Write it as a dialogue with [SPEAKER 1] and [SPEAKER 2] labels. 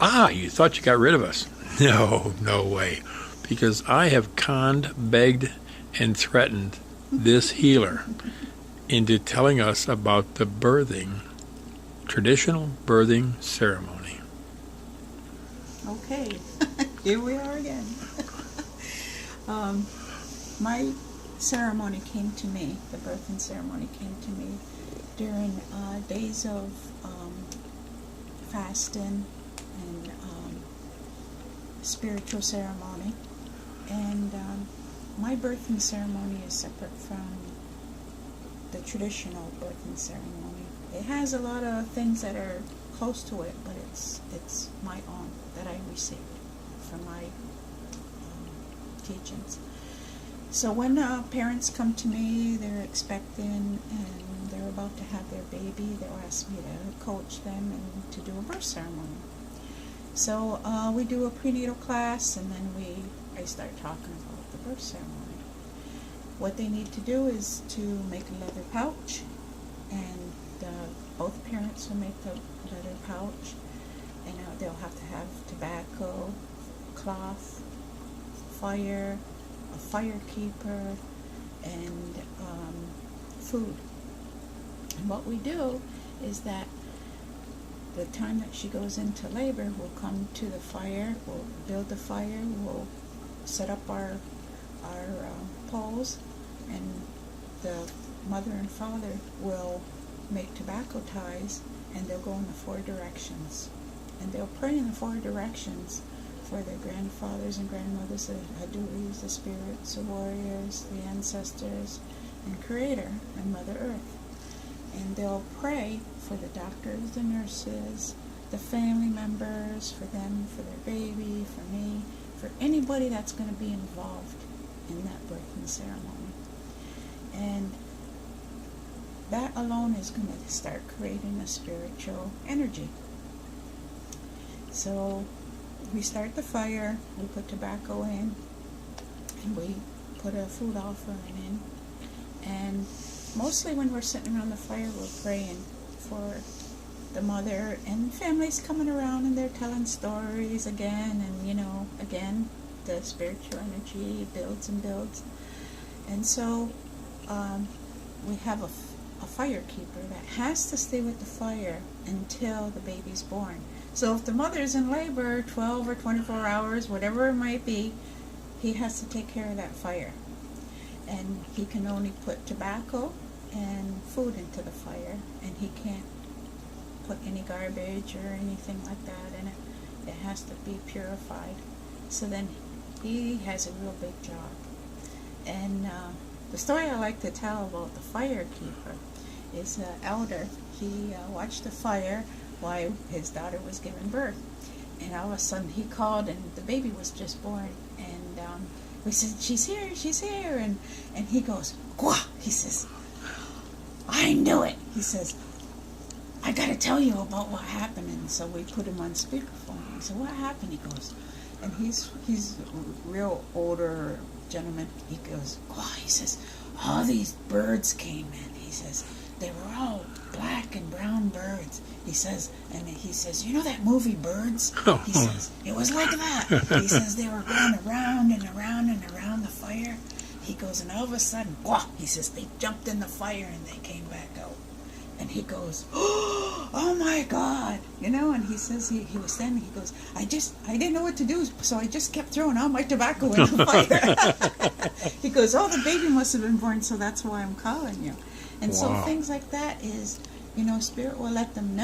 [SPEAKER 1] Ah, you thought you got rid of us. No, no way. Because I have conned, begged, and threatened this healer into telling us about the traditional birthing ceremony.
[SPEAKER 2] Okay, here we are again. My ceremony came to me, the birthing ceremony came to me during days of fasting and spiritual ceremony. And my birthing ceremony is separate from the traditional birthing ceremony. It has a lot of things that are close to it, but it's my own that I received from my teachings. So when parents come to me, they're expecting and they're about to have their baby, they'll ask me to coach them and to do a birth ceremony. So we do a prenatal class, and then I start talking about the birth ceremony. What they need to do is to make a leather pouch, and both parents will make the leather pouch, and they'll have to have tobacco, cloth, fire, a fire keeper, and food. And what we do is that the time that she goes into labor, we'll come to the fire, we'll build the fire, we'll set up our poles, and the mother and father will make tobacco ties, and they'll go in the 4 directions. And they'll pray in the 4 directions for their grandfathers and grandmothers, the Haduris, the spirits, the warriors, the ancestors, and Creator, and Mother Earth. And they'll pray for the doctors, the nurses, the family members, for them, for their baby, for me, for anybody that's going to be involved in that birthing ceremony. And that alone is going to start creating a spiritual energy. So we start the fire, we put tobacco in, and we put a food offering in. And mostly when we're sitting around the fire, we're praying for the mother, and families coming around and they're telling stories again, and again, the spiritual energy builds and builds. And so we have a fire keeper that has to stay with the fire until the baby's born. So if the mother's in labor 12 or 24 hours, whatever it might be, he has to take care of that fire. And he can only put tobacco and food into the fire, and he can't put any garbage or anything like that in it. It has to be purified. So then he has a real big job. And the story I like to tell about the fire keeper is an elder. He watched the fire while his daughter was giving birth, and all of a sudden he called, and the baby was just born, and we said, she's here, and he goes, "Gwa!" He says, "I knew it." He says, "I got to tell you about what happened." And so we put him on speakerphone. He said, "What happened?" He goes, and he's a real older gentleman. He goes, "Gwa!" He says, "All these birds came in." He says, "They were all black and brown birds." He says, and he says, "You know that movie Birds?" He says, "It was like that." He says, "They were going around and around and around the fire." He goes, and all of a sudden, wah! He says, "They jumped in the fire and they came back out." And he goes, "Oh my God!" And he says he was standing. He goes, I didn't know what to do, so I just kept throwing all my tobacco in the fire." He goes, "Oh, the baby must have been born, so that's why I'm calling you." And so things like that is, Spirit will let them know.